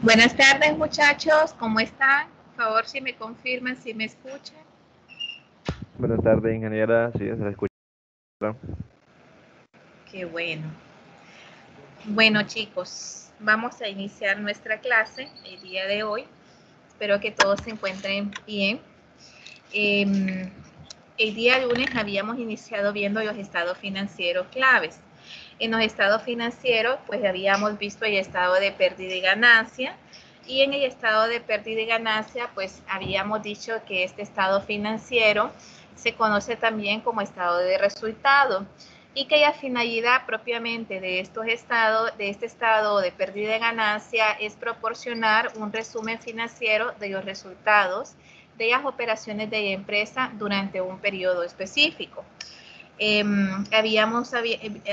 Buenas tardes, muchachos, ¿cómo están? Por favor, si me confirman, si me escuchan. Buenas tardes, ingeniera. Sí, se la escucha. Qué bueno. Bueno, chicos, vamos a iniciar nuestra clase el día de hoy. Espero que todos se encuentren bien. El día lunes habíamos iniciado viendo los estados financieros claves. En los estados financieros, pues habíamos visto el estado de pérdida y ganancia. Y en el estado de pérdida y ganancia, pues habíamos dicho que este estado financiero se conoce también como estado de resultado y que la finalidad propiamente de estos estados, de este estado de pérdida y ganancia, es proporcionar un resumen financiero de los resultados de las operaciones de la empresa durante un periodo específico. Habíamos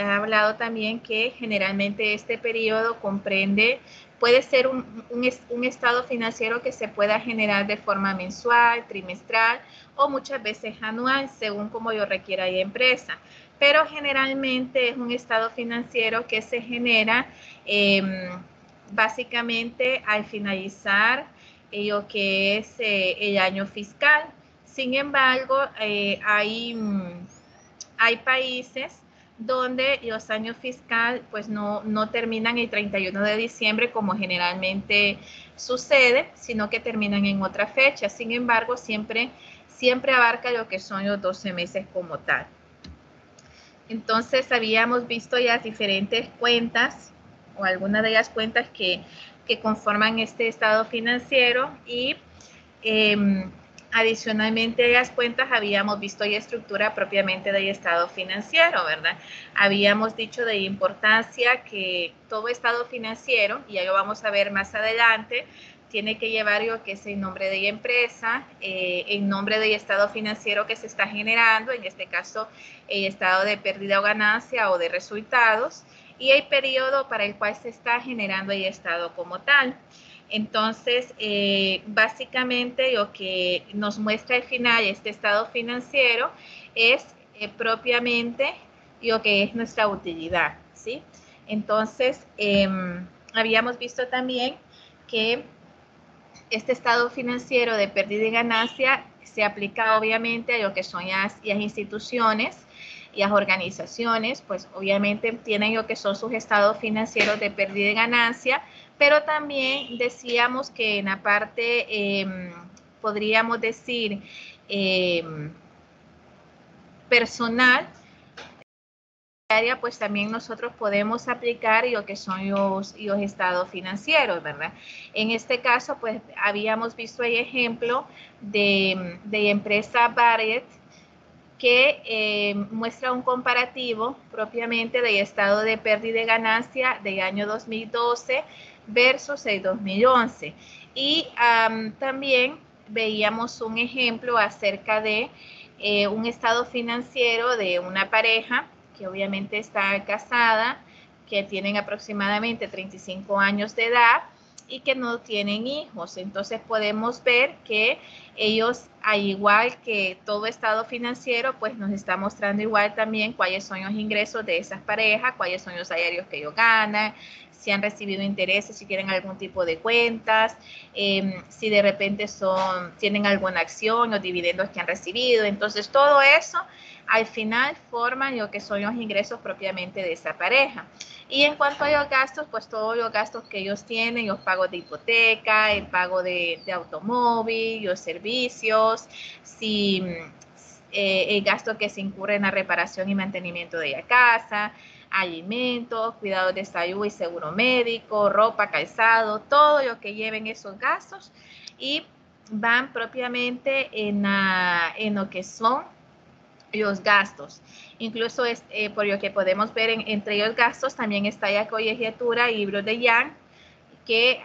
hablado también que generalmente este periodo comprende, puede ser un estado financiero que se pueda generar de forma mensual, trimestral o muchas veces anual, según como lo requiera la empresa. Pero generalmente es un estado financiero que se genera básicamente al finalizar lo que es el año fiscal. Sin embargo, hay países donde los años fiscal pues no terminan el 31 de diciembre como generalmente sucede, sino que terminan en otra fecha. Sin embargo, siempre abarca lo que son los 12 meses como tal. Entonces, habíamos visto ya diferentes cuentas o algunas de las cuentas que conforman este estado financiero y adicionalmente a las cuentas habíamos visto la estructura propiamente del estado financiero, ¿verdad? Habíamos dicho de importancia que todo estado financiero, y ya lo vamos a ver más adelante, tiene que llevar lo que es el nombre de la empresa, el nombre del estado financiero que se está generando, en este caso el estado de pérdida o ganancia o de resultados, y el periodo para el cual se está generando el estado como tal. Entonces, básicamente lo que nos muestra al final este estado financiero es propiamente lo que es nuestra utilidad, ¿sí? Entonces, habíamos visto también que este estado financiero de pérdida y ganancia se aplica obviamente a lo que son las instituciones y las organizaciones, pues obviamente tienen lo que son sus estados financieros de pérdida y ganancia, pero también decíamos que en la parte, podríamos decir, personal, pues también nosotros podemos aplicar lo que son los estados financieros, ¿verdad? En este caso, pues habíamos visto el ejemplo de empresa Barrett, que muestra un comparativo propiamente del estado de pérdida y ganancia del año 2012 versus el 2011. Y también veíamos un ejemplo acerca de un estado financiero de una pareja que obviamente está casada, que tienen aproximadamente 35 años de edad y que no tienen hijos. Entonces podemos ver que ellos, al igual que todo estado financiero, pues nos está mostrando igual también cuáles son los ingresos de esas parejas, cuáles son los salarios que ellos ganan, si han recibido intereses, si tienen algún tipo de cuentas, si de repente tienen alguna acción o dividendos que han recibido. Entonces todo eso al final forman lo que son los ingresos propiamente de esa pareja. Y en cuanto a los gastos, pues todos los gastos que ellos tienen, los pagos de hipoteca, el pago de automóvil, los servicios, si el gasto que se incurre en la reparación y mantenimiento de la casa, alimentos, cuidados de salud y seguro médico, ropa, calzado, todo lo que lleven esos gastos y van propiamente en lo que son los gastos. Incluso por lo que podemos ver entre los gastos también está la colegiatura y libros de Yang, que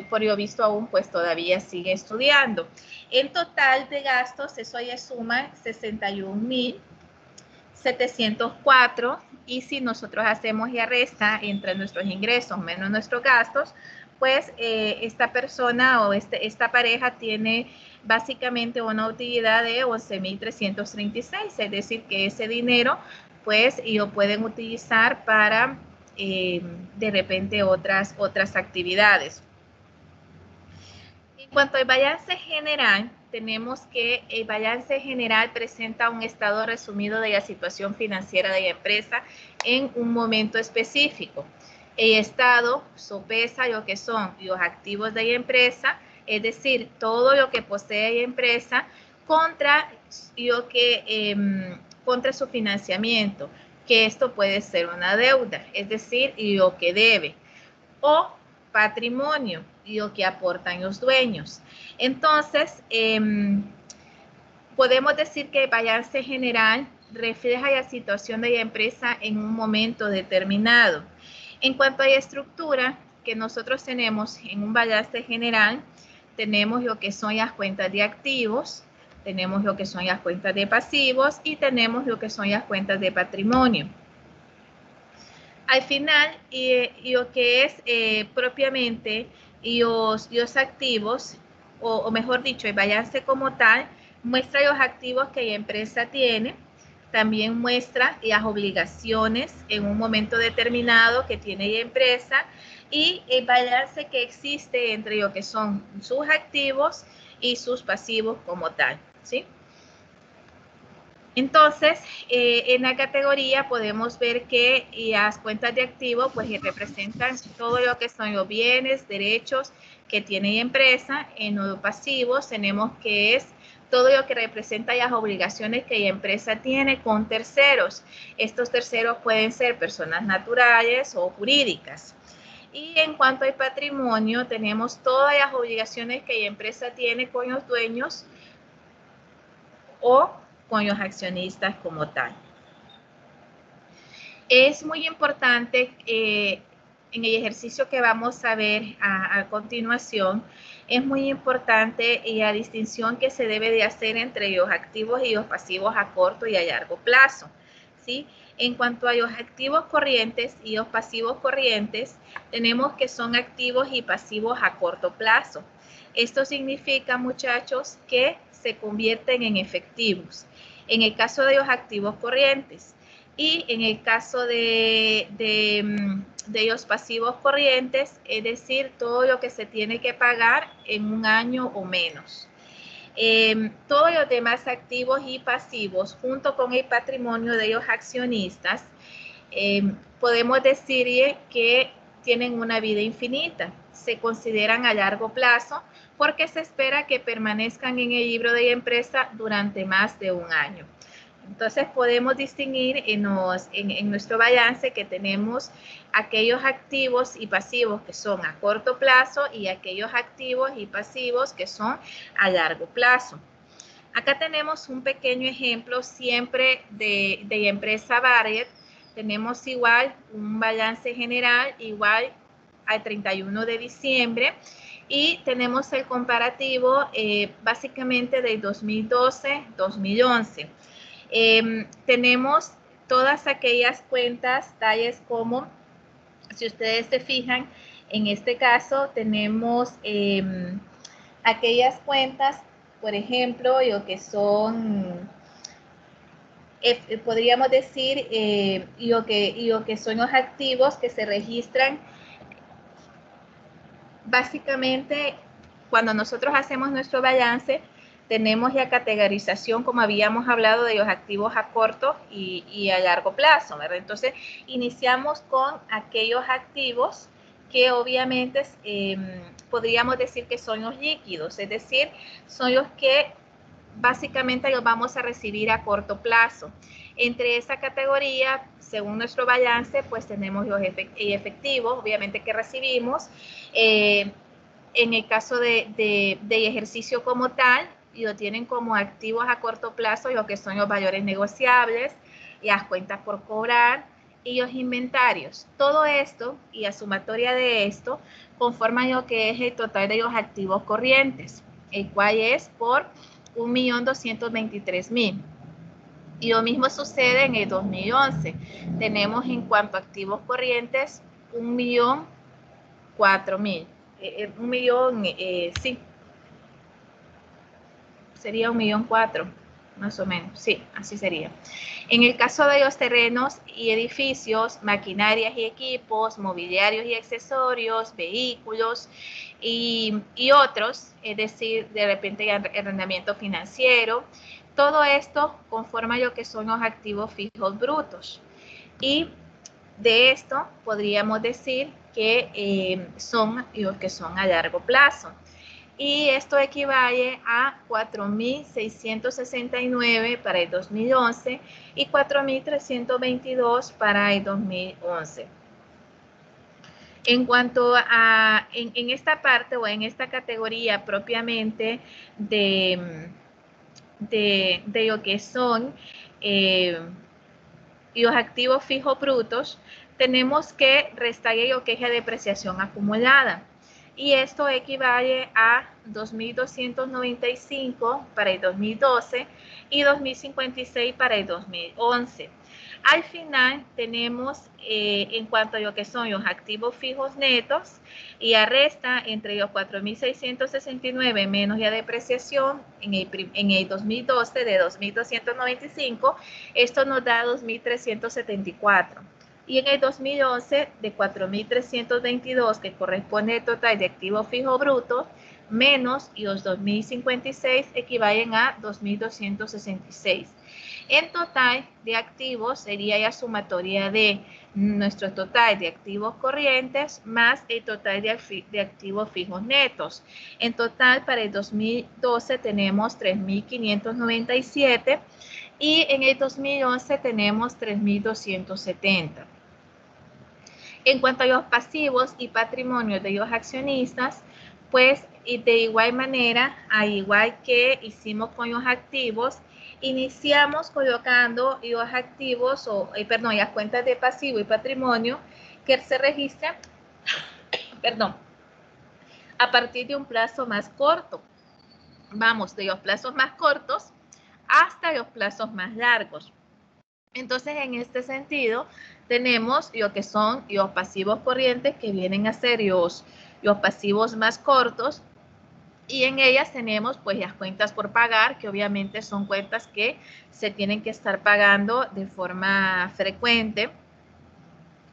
por lo visto aún pues todavía sigue estudiando. En total de gastos eso ya suma 61,704 y si nosotros hacemos la resta entre nuestros ingresos menos nuestros gastos, pues esta persona o esta pareja tiene básicamente una utilidad de 11,336, es decir, que ese dinero pues lo pueden utilizar para de repente otras actividades. cuanto al balance general, tenemos que el balance general presenta un estado resumido de la situación financiera de la empresa en un momento específico. El estado sopesa lo que son los activos de la empresa, es decir, todo lo que posee la empresa contra su financiamiento, que esto puede ser una deuda, es decir, lo que debe, o patrimonio, lo que aportan los dueños. Entonces, podemos decir que el balance general refleja la situación de la empresa en un momento determinado. En cuanto a la estructura que nosotros tenemos en un balance general, tenemos lo que son las cuentas de activos, tenemos lo que son las cuentas de pasivos y tenemos lo que son las cuentas de patrimonio. Al final, lo que es propiamente los activos, o mejor dicho, el balance como tal, muestra los activos que la empresa tiene, también muestra las obligaciones en un momento determinado que tiene la empresa y el balance que existe entre lo que son sus activos y sus pasivos como tal, ¿sí? Entonces, en la categoría podemos ver que las cuentas de activos pues representan todo lo que son los bienes, derechos que tiene la empresa. En los pasivos tenemos que es todo lo que representa las obligaciones que la empresa tiene con terceros. Estos terceros pueden ser personas naturales o jurídicas. Y en cuanto al patrimonio, tenemos todas las obligaciones que la empresa tiene con los dueños o con los accionistas como tal. Es muy importante en el ejercicio que vamos a ver a continuación, es muy importante la distinción que se debe de hacer entre los activos y los pasivos a corto y a largo plazo, ¿sí? En cuanto a los activos corrientes y los pasivos corrientes, tenemos que son activos y pasivos a corto plazo. Esto significa, muchachos, que se convierten en efectivos. En el caso de los activos corrientes y en el caso de los pasivos corrientes, es decir, todo lo que se tiene que pagar en un año o menos. Todos los demás activos y pasivos, junto con el patrimonio de los accionistas, podemos decir que tienen una vida infinita. Se consideran a largo plazo porque se espera que permanezcan en el libro de la empresa durante más de un año. Entonces podemos distinguir en nuestro balance que tenemos aquellos activos y pasivos que son a corto plazo y aquellos activos y pasivos que son a largo plazo. Acá tenemos un pequeño ejemplo siempre de la empresa Barriet. Tenemos igual un balance general igual al 31 de diciembre y tenemos el comparativo básicamente del 2012-2011. Tenemos todas aquellas cuentas tales como, si ustedes se fijan, en este caso tenemos aquellas cuentas, por ejemplo, lo que son, podríamos decir, lo que son los activos que se registran básicamente cuando nosotros hacemos nuestro balance. Tenemos la categorización, como habíamos hablado, de los activos a corto y a largo plazo, ¿verdad? Entonces, iniciamos con aquellos activos que obviamente podríamos decir que son los líquidos, es decir, son los que básicamente los vamos a recibir a corto plazo. Entre esa categoría, según nuestro balance, pues tenemos los efectivos, obviamente, que recibimos. En el caso de ejercicio como tal, lo tienen como activos a corto plazo, lo que son los valores negociables, las cuentas por cobrar y los inventarios. Todo esto y la sumatoria de esto conforman lo que es el total de los activos corrientes, el cual es por 1.223.000. Y lo mismo sucede en el 2011. Tenemos en cuanto a activos corrientes 1.004.000. 1.000.000, sí. Sería 1.004.000. más o menos, sí, así sería. En el caso de los terrenos y edificios, maquinarias y equipos, mobiliarios y accesorios, vehículos y otros, es decir, de repente arrendamiento financiero, todo esto conforma lo que son los activos fijos brutos. Y de esto podríamos decir que son los que son a largo plazo. Y esto equivale a 4.669 para el 2011 y 4.322 para el 2011. En cuanto a, en esta parte o en esta categoría propiamente de lo que son los activos fijos brutos, tenemos que restar lo que es la depreciación acumulada. Y esto equivale a 2.295 para el 2012 y 2.056 para el 2011. Al final tenemos, en cuanto a lo que son los activos fijos netos, y resta entre los 4.669 menos la depreciación en el 2012 de 2.295, esto nos da 2.374. Y en el 2011 de 4.322, que corresponde al total de activos fijos brutos, menos y los 2.056 equivalen a 2.266. En total de activos sería la sumatoria de nuestro total de activos corrientes más el total de activos fijos netos. En total para el 2012 tenemos 3.597 y en el 2011 tenemos 3.270. En cuanto a los pasivos y patrimonios de los accionistas, pues y de igual manera, al igual que hicimos con los activos, iniciamos colocando los activos, las cuentas de pasivo y patrimonio que se registran, a partir de un plazo más corto. Vamos de los plazos más cortos hasta los plazos más largos. Entonces, en este sentido, tenemos lo que son los pasivos corrientes, que vienen a ser los pasivos más cortos, y en ellas tenemos pues las cuentas por pagar, que obviamente son cuentas que se tienen que estar pagando de forma frecuente,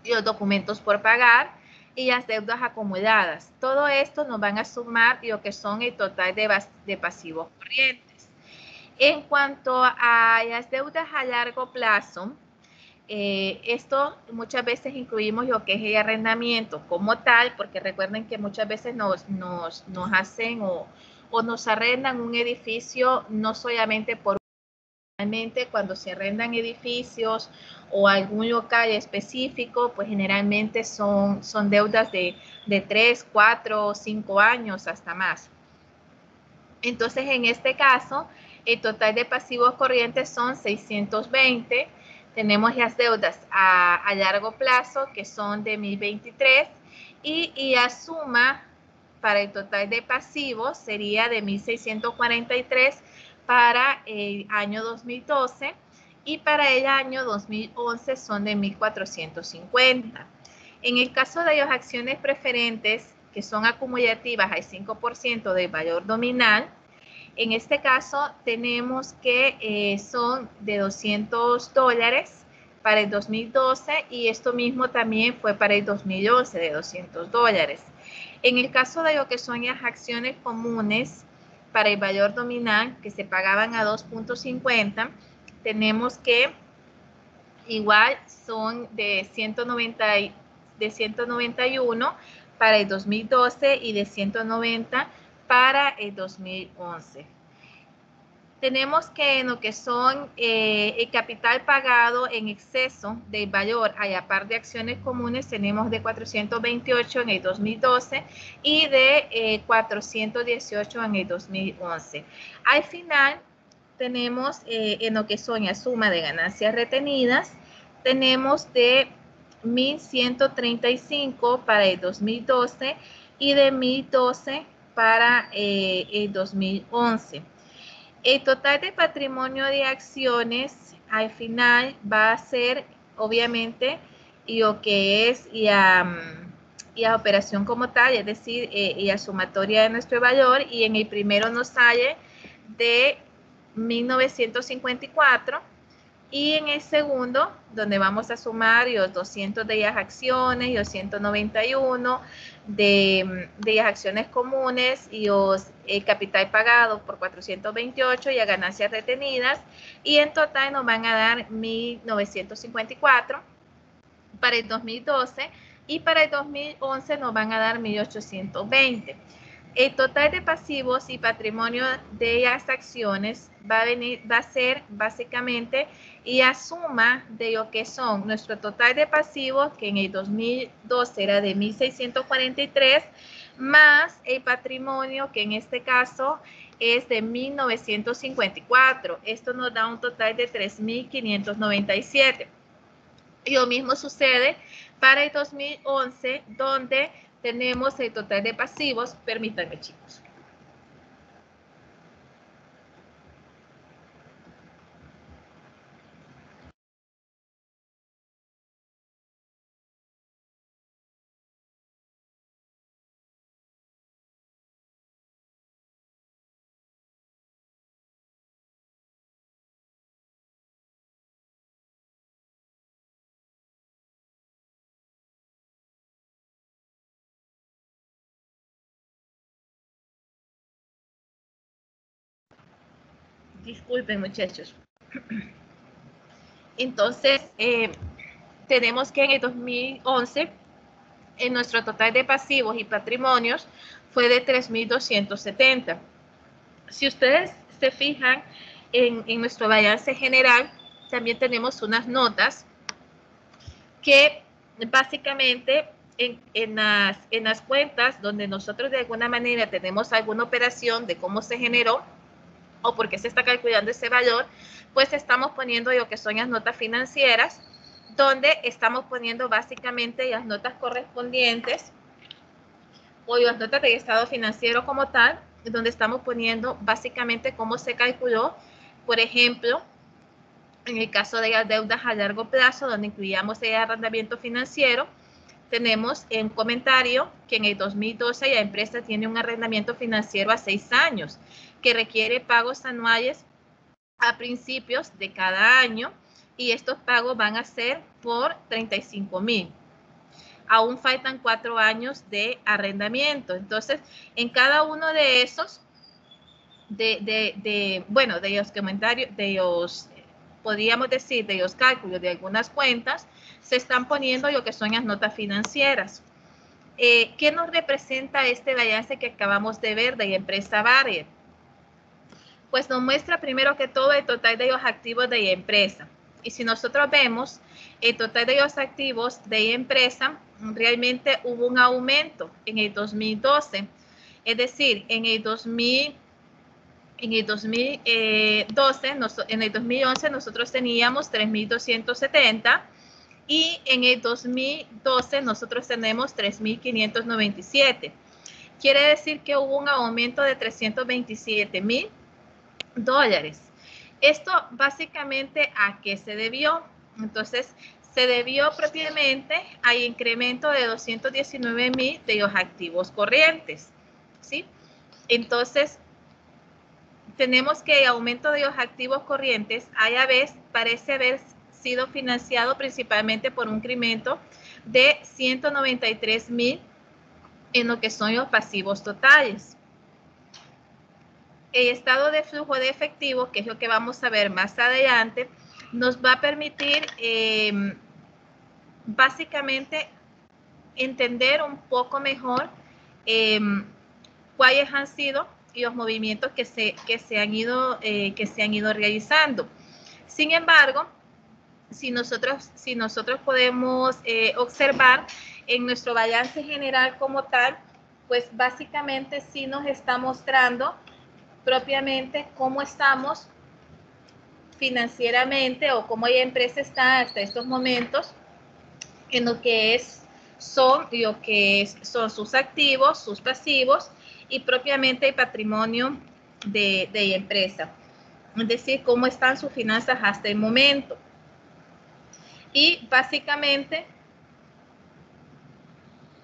y los documentos por pagar y las deudas acumuladas. Todo esto nos van a sumar lo que son el total de pasivos corrientes. En cuanto a las deudas a largo plazo, esto muchas veces incluimos lo que es el arrendamiento como tal, porque recuerden que muchas veces nos hacen o nos arrendan un edificio no solamente por generalmente cuando se arrendan edificios o algún local específico, pues generalmente son deudas de 3, 4, 5 años hasta más. Entonces, en este caso, el total de pasivos corrientes son 620. Tenemos las deudas a largo plazo, que son de 1.023, y la suma para el total de pasivos sería de 1.643 para el año 2012, y para el año 2011 son de 1.450. En el caso de las acciones preferentes, que son acumulativas al 5% del valor nominal, en este caso tenemos que son de $200 para el 2012, y esto mismo también fue para el 2011 de $200. En el caso de lo que son las acciones comunes para el valor nominal, que se pagaban a 2.50, tenemos que igual son de 191 para el 2012 y de 190 para el 2011. Tenemos que en lo que son el capital pagado en exceso del valor a la par de acciones comunes, tenemos de 428 en el 2012 y de 418 en el 2011. Al final tenemos en lo que son la suma de ganancias retenidas, tenemos de 1.135 para el 2012 y de 1.012 para el 2011. El total de patrimonio de acciones al final va a ser obviamente lo que es la operación como tal, es decir, la sumatoria de nuestro valor, y en el primero nos sale de 1954. Y en el segundo, donde vamos a sumar los 200 de las acciones y los 191 de las acciones comunes y los capital pagado por 428 y las ganancias retenidas. Y en total nos van a dar 1954 para el 2012 y para el 2011 nos van a dar 1820. El total de pasivos y patrimonio de las acciones va a ser básicamente la suma de lo que son nuestro total de pasivos, que en el 2012 era de 1.643, más el patrimonio, que en este caso es de 1.954. Esto nos da un total de 3.597. Y lo mismo sucede para el 2011, donde tenemos el total de pasivos. Permítanme, chicos. Disculpen, muchachos. Entonces, tenemos que en el 2011, en nuestro total de pasivos y patrimonios fue de 3.270. Si ustedes se fijan en nuestro balance general, también tenemos unas notas que básicamente en las cuentas donde nosotros de alguna manera tenemos alguna operación de cómo se generó o por qué se está calculando ese valor, pues estamos poniendo lo que son las notas financieras, donde estamos poniendo básicamente las notas correspondientes o las notas del estado financiero como tal, donde estamos poniendo básicamente cómo se calculó, por ejemplo, en el caso de las deudas a largo plazo, donde incluíamos el arrendamiento financiero, tenemos en comentario que en el 2012 la empresa tiene un arrendamiento financiero a 6 años, que requiere pagos anuales a principios de cada año, y estos pagos van a ser por 35,000. Aún faltan 4 años de arrendamiento. Entonces, en cada uno de esos, de los comentarios, de los, podríamos decir, de los cálculos de algunas cuentas, se están poniendo lo que son las notas financieras. ¿Qué nos representa este balance que acabamos de ver de la empresa Barrier? Pues nos muestra primero que todo el total de los activos de la empresa. Y si nosotros vemos el total de los activos de la empresa, realmente hubo un aumento en el 2012. Es decir, en el 2011, nosotros teníamos 3.270 y en el 2012 nosotros tenemos 3.597. Quiere decir que hubo un aumento de $327,000. Esto básicamente ¿a qué se debió? Entonces, se debió propiamente al incremento de 219,000 de los activos corrientes, ¿sí? Entonces, tenemos que el aumento de los activos corrientes a la vez parece haber sido financiado principalmente por un incremento de 193,000 en lo que son los pasivos totales. El estado de flujo de efectivo, que es lo que vamos a ver más adelante, nos va a permitir básicamente entender un poco mejor cuáles han sido los movimientos que se han ido realizando. Sin embargo, si nosotros podemos observar en nuestro balance general como tal, pues básicamente sí nos está mostrando propiamente cómo estamos financieramente o cómo la empresa está hasta estos momentos en lo que son sus activos, sus pasivos y propiamente el patrimonio de la empresa. Es decir, cómo están sus finanzas hasta el momento. Y básicamente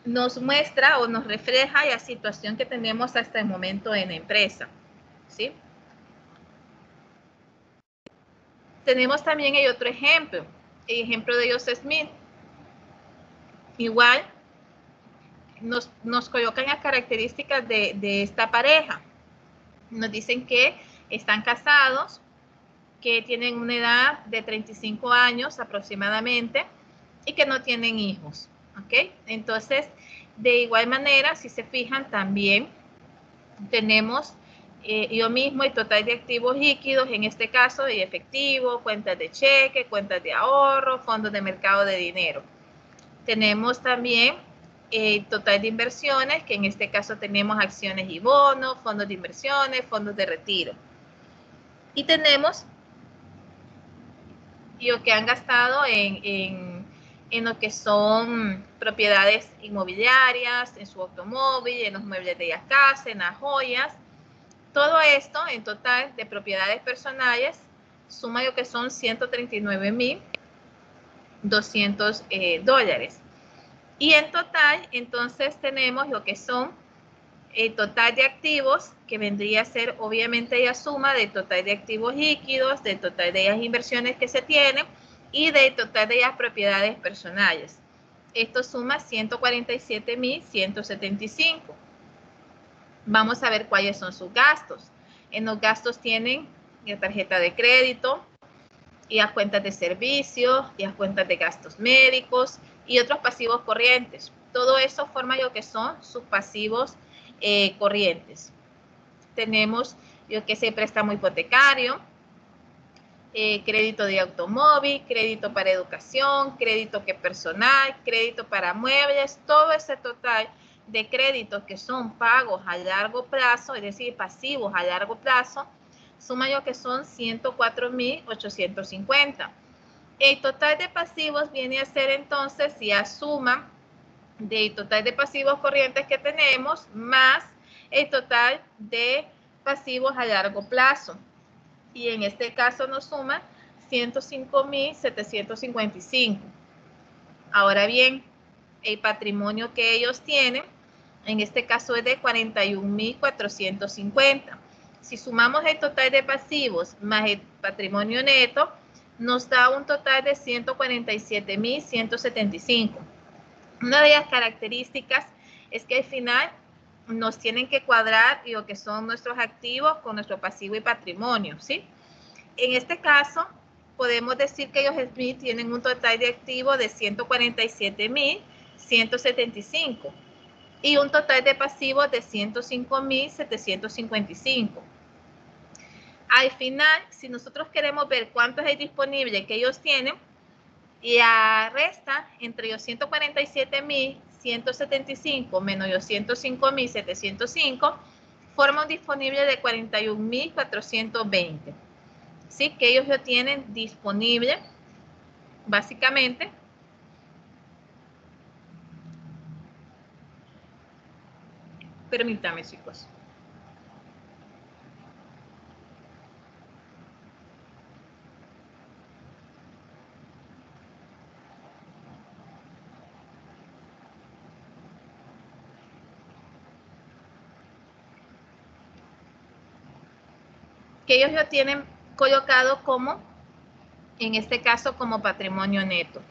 nos muestra o nos refleja la situación que tenemos hasta el momento en la empresa, ¿sí? Tenemos también el otro ejemplo, el ejemplo de Joseph Smith. Igual nos colocan las características de esta pareja. Nos dicen que están casados, que tienen una edad de 35 años aproximadamente y que no tienen hijos, ¿ok? Entonces, de igual manera, si se fijan, también tenemos yo mismo el total de activos líquidos, en este caso de efectivo, cuentas de cheque, cuentas de ahorro, fondos de mercado de dinero. Tenemos también el total de inversiones, que en este caso tenemos acciones y bonos, fondos de inversiones, fondos de retiro. Y tenemos lo que han gastado en lo que son propiedades inmobiliarias, en su automóvil, en los muebles de la casa, en las joyas. Todo esto en total de propiedades personales suma lo que son $139,200. Y en total, entonces tenemos lo que son el total de activos, que vendría a ser obviamente la suma del total de activos líquidos, del total de las inversiones que se tienen y del total de las propiedades personales. Esto suma 147,175. Vamos a ver cuáles son sus gastos. En los gastos tienen la tarjeta de crédito y las cuentas de servicios y las cuentas de gastos médicos y otros pasivos corrientes. Todo eso forma lo que son sus pasivos corrientes. Tenemos lo que es el préstamo hipotecario, crédito de automóvil, crédito para educación, crédito que personal, crédito para muebles, todo ese total de créditos que son pagos a largo plazo, es decir, pasivos a largo plazo, suma lo que son 104,850. El total de pasivos viene a ser entonces la suma del total de pasivos corrientes que tenemos más el total de pasivos a largo plazo. Y en este caso nos suma 105,755. Ahora bien, el patrimonio que ellos tienen, en este caso es de 41,450. Si sumamos el total de pasivos más el patrimonio neto, nos da un total de 147,175. Una de las características es que al final nos tienen que cuadrar lo que son nuestros activos con nuestro pasivo y patrimonio, ¿sí? En este caso, podemos decir que los Smith tienen un total de activos de 147,175 y un total de pasivos de 105,755. Al final, si nosotros queremos ver cuánto es el disponible que ellos tienen, la resta entre los 147,175 menos los 105,705 forma un disponible de 41,420. ¿Sí? Que ellos lo tienen disponible, básicamente. Permítame, chicos. Que ellos lo tienen colocado como, en este caso, como patrimonio neto.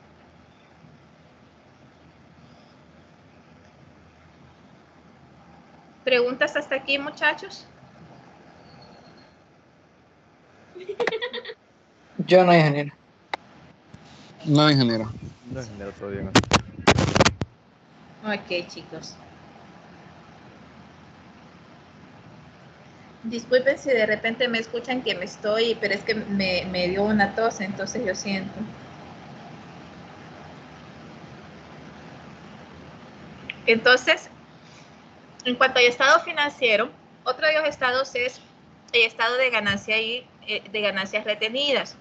¿Preguntas hasta aquí, muchachos? Yo no, ingeniero. No, ingeniero. No, ingeniero, todo bien. Ok, chicos. Disculpen si de repente me escuchan que me estoy, pero es que me dio una tos, entonces yo siento. Entonces, en cuanto al estado financiero, otro de los estados es el estado de ganancia y de ganancias retenidas.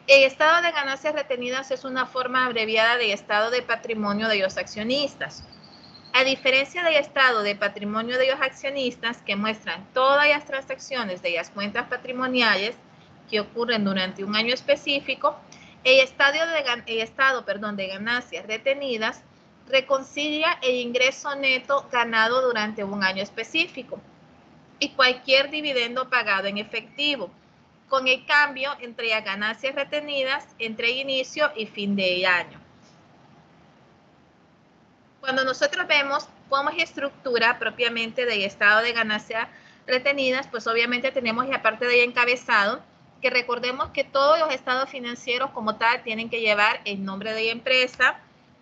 El estado de ganancias retenidas es una forma abreviada del estado de patrimonio de los accionistas. A diferencia del estado de patrimonio de los accionistas, que muestran todas las transacciones de las cuentas patrimoniales que ocurren durante un año específico, el estado de ganancias retenidas reconcilia el ingreso neto ganado durante un año específico y cualquier dividendo pagado en efectivo. con el cambio entre las ganancias retenidas entre inicio y fin de año. Cuando nosotros vemos cómo es la estructura propiamente del estado de ganancias retenidas, pues obviamente tenemos la parte de encabezado, que recordemos que todos los estados financieros como tal tienen que llevar el nombre de la empresa,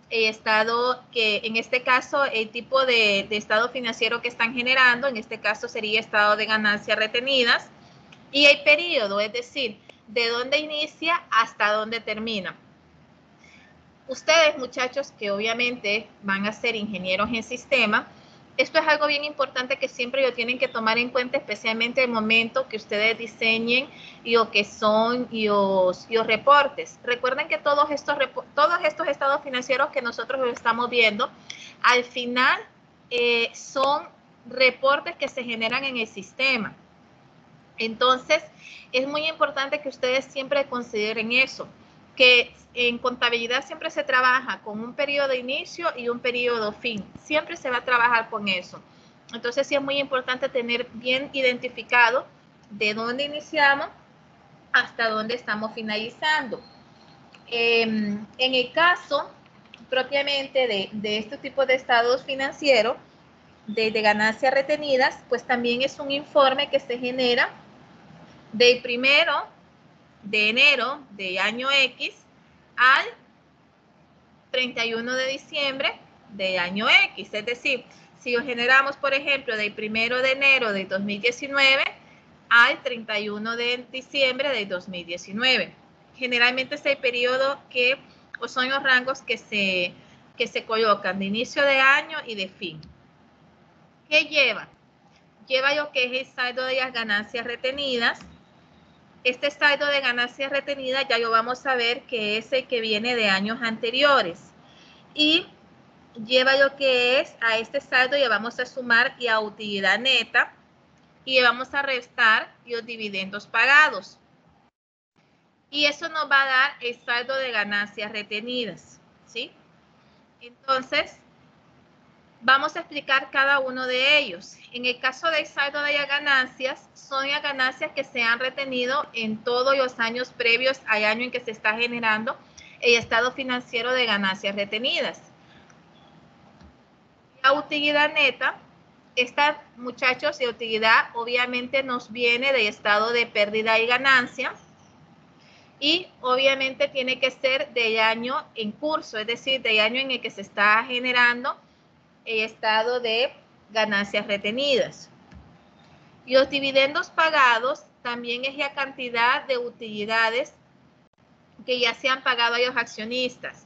el estado que en este caso el tipo de estado financiero que están generando, en este caso sería estado de ganancias retenidas, y el periodo, es decir, de dónde inicia hasta dónde termina. Ustedes, muchachos, que obviamente van a ser ingenieros en sistema, esto es algo bien importante que siempre lo tienen que tomar en cuenta, especialmente el momento que ustedes diseñen lo que son los reportes. Recuerden que todos estos estados financieros que nosotros estamos viendo, al final son reportes que se generan en el sistema. Entonces, es muy importante que ustedes siempre consideren eso, que en contabilidad siempre se trabaja con un periodo de inicio y un periodo fin. Siempre se va a trabajar con eso. Entonces, sí es muy importante tener bien identificado de dónde iniciamos hasta dónde estamos finalizando. En el caso propiamente de este tipo de estados financieros, de ganancias retenidas, pues también es un informe que se genera del 1 de enero de año X al 31 de diciembre de año X. Es decir, si lo generamos, por ejemplo, del 1 de enero de 2019 al 31 de diciembre de 2019. Generalmente es el periodo que, o son los rangos que se colocan de inicio de año y de fin. ¿Qué lleva? Lleva lo que es el saldo de las ganancias retenidas. Este saldo de ganancias retenidas ya lo vamos a ver que es el que viene de años anteriores. Y lleva lo que es a este saldo, le vamos a sumar la utilidad neta y le vamos a restar los dividendos pagados. Y eso nos va a dar el saldo de ganancias retenidas, ¿sí? Entonces, vamos a explicar cada uno de ellos. En el caso del saldo de las ganancias, son las ganancias que se han retenido en todos los años previos al año en que se está generando el estado financiero de ganancias retenidas. La utilidad neta, esta, muchachos, de utilidad obviamente nos viene del estado de pérdida y ganancia y obviamente tiene que ser del año en curso, es decir, del año en el que se está generando el estado de ganancias retenidas. Y los dividendos pagados también es la cantidad de utilidades que ya se han pagado a los accionistas.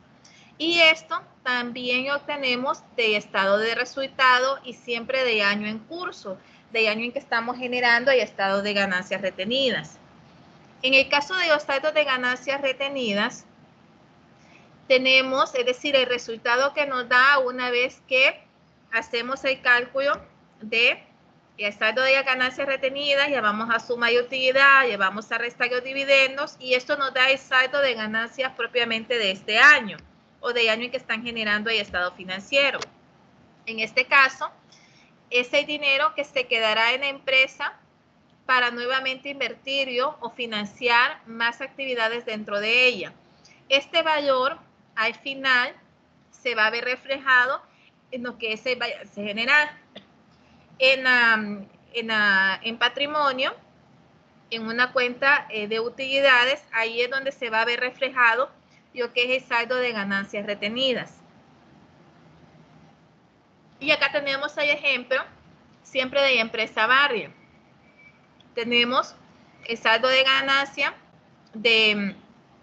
Y esto también lo obtenemos del estado de resultado y siempre de año en curso, del año en que estamos generando el estado de ganancias retenidas. En el caso de los saldos de ganancias retenidas, tenemos, es decir, el resultado que nos da una vez que hacemos el cálculo de el saldo de las ganancias retenidas, llevamos a suma y utilidad, llevamos a restar los dividendos y esto nos da el saldo de ganancias propiamente de este año o del año en que están generando el estado financiero. En este caso, es el dinero que se quedará en la empresa para nuevamente invertirlo o financiar más actividades dentro de ella. Este valor al final se va a ver reflejado en lo que se genera en patrimonio, en una cuenta de utilidades. Ahí es donde se va a ver reflejado lo que es el saldo de ganancias retenidas. Y acá tenemos el ejemplo siempre de la empresa Barrier. Tenemos el saldo de ganancia del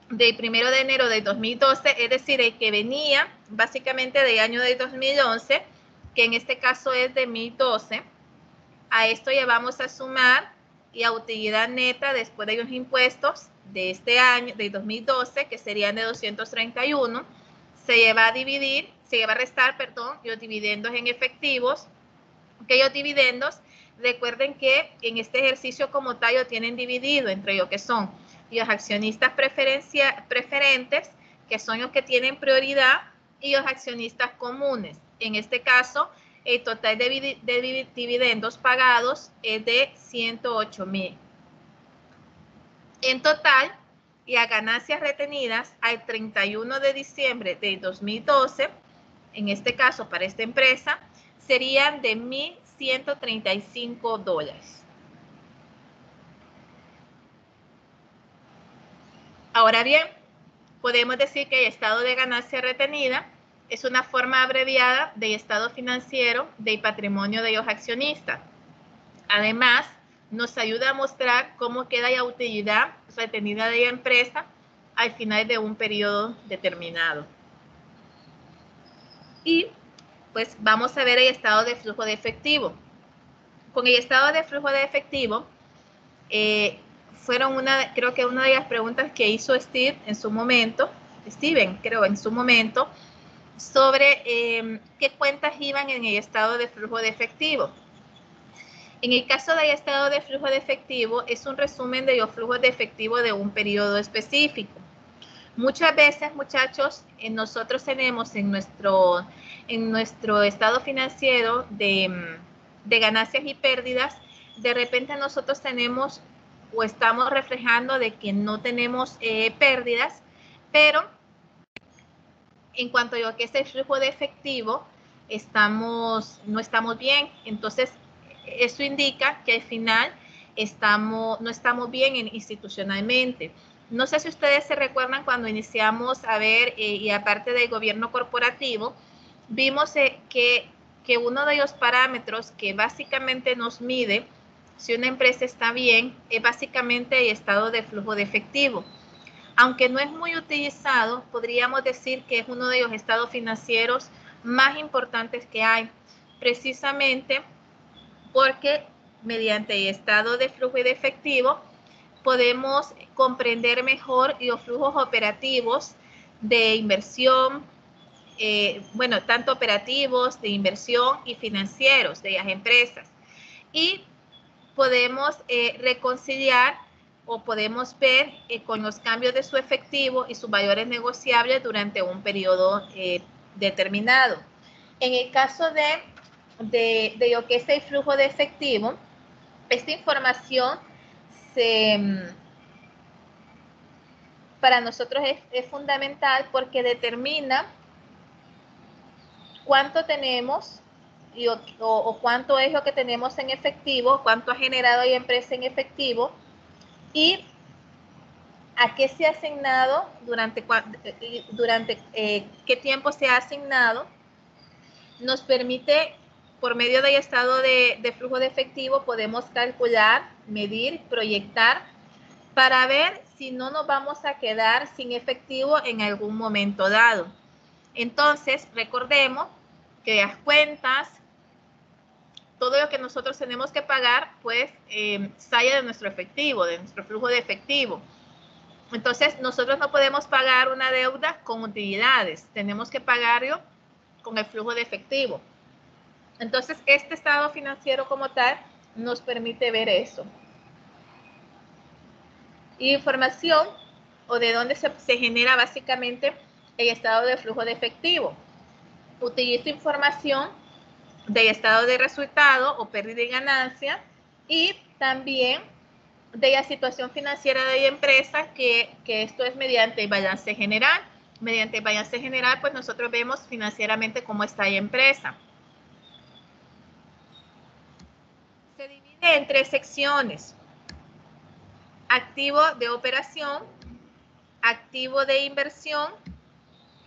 1 de enero de 2012, es decir, el que venía básicamente del año de 2011, que en este caso es de 2012. A esto ya vamos a sumar la utilidad neta después de los impuestos de este año, de 2012, que serían de 231. Se lleva a restar, perdón, los dividendos en efectivos, que los dividendos, recuerden que en este ejercicio como tal lo tienen dividido entre lo que son los accionistas preferentes, que son los que tienen prioridad, y los accionistas comunes. En este caso, el total de dividendos pagados es de 108,000. En total, y a ganancias retenidas al 31 de diciembre de 2012, en este caso para esta empresa, serían de $1,135. Ahora bien, podemos decir que el estado de ganancia retenida es una forma abreviada del estado financiero del patrimonio de los accionistas. Además, nos ayuda a mostrar cómo queda la utilidad retenida de la empresa al final de un periodo determinado. Y pues vamos a ver el estado de flujo de efectivo. Con el estado de flujo de efectivo, creo que una de las preguntas que hizo Steven en su momento, sobre qué cuentas iban en el estado de flujo de efectivo. En el caso del estado de flujo de efectivo, es un resumen de los flujos de efectivo de un periodo específico. Muchas veces, muchachos, nosotros tenemos en nuestro estado financiero de ganancias y pérdidas, de repente nosotros tenemos o estamos reflejando de que no tenemos pérdidas, pero en cuanto a lo que es el flujo de efectivo, no estamos bien. Entonces, eso indica que al final no estamos bien institucionalmente. No sé si ustedes se recuerdan cuando iniciamos a ver, y aparte del gobierno corporativo, vimos que uno de los parámetros que básicamente nos mide si una empresa está bien es básicamente el estado de flujo de efectivo. Aunque no es muy utilizado, podríamos decir que es uno de los estados financieros más importantes que hay, precisamente porque mediante el estado de flujo de efectivo podemos comprender mejor los flujos operativos de inversión, tanto operativos, de inversión y financieros de las empresas. Y podemos reconciliar o podemos ver con los cambios de su efectivo y sus valores negociables durante un periodo determinado. En el caso de lo que es el flujo de efectivo, esta información para nosotros es fundamental porque determina cuánto tenemos o cuánto es lo que tenemos en efectivo, cuánto ha generado la empresa en efectivo y a qué se ha asignado, durante qué tiempo se ha asignado. Nos permite, por medio del estado de flujo de efectivo, podemos calcular, medir, proyectar para ver si no nos vamos a quedar sin efectivo en algún momento dado. Entonces, recordemos que las cuentas, todo lo que nosotros tenemos que pagar, pues sale de nuestro efectivo, de nuestro flujo de efectivo. Entonces, nosotros no podemos pagar una deuda con utilidades, tenemos que pagarlo con el flujo de efectivo. Entonces, este estado financiero como tal nos permite ver eso. Información o de dónde se genera básicamente el estado de flujo de efectivo. Utilizo información del estado de resultado o pérdida y ganancia y también de la situación financiera de la empresa, que esto es mediante el balance general. Mediante el balance general, pues nosotros vemos financieramente cómo está la empresa. Se divide en 3 secciones: activo de operación, activo de inversión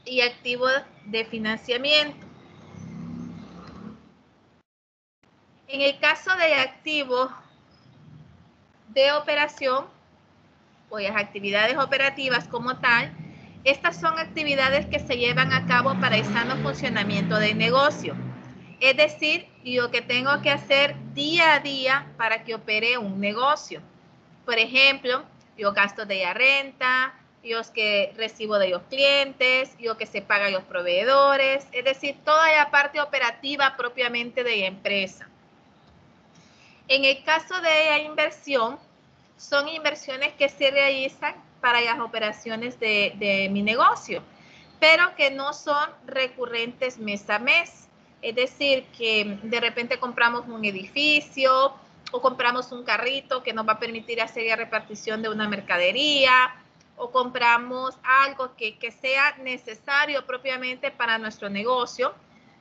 y activo de financiamiento. En el caso del activo de operación o las actividades operativas como tal, estas son actividades que se llevan a cabo para el sano funcionamiento del negocio. Es decir, lo que tengo que hacer día a día para que opere un negocio. Por ejemplo, los gastos de la renta, los que recibo de los clientes, lo que se paga a los proveedores, es decir, toda la parte operativa propiamente de la empresa. En el caso de la inversión, son inversiones que se realizan para las operaciones de mi negocio, pero que no son recurrentes mes a mes. Es decir, que de repente compramos un edificio o compramos un carrito que nos va a permitir hacer la repartición de una mercadería, o compramos algo que sea necesario propiamente para nuestro negocio.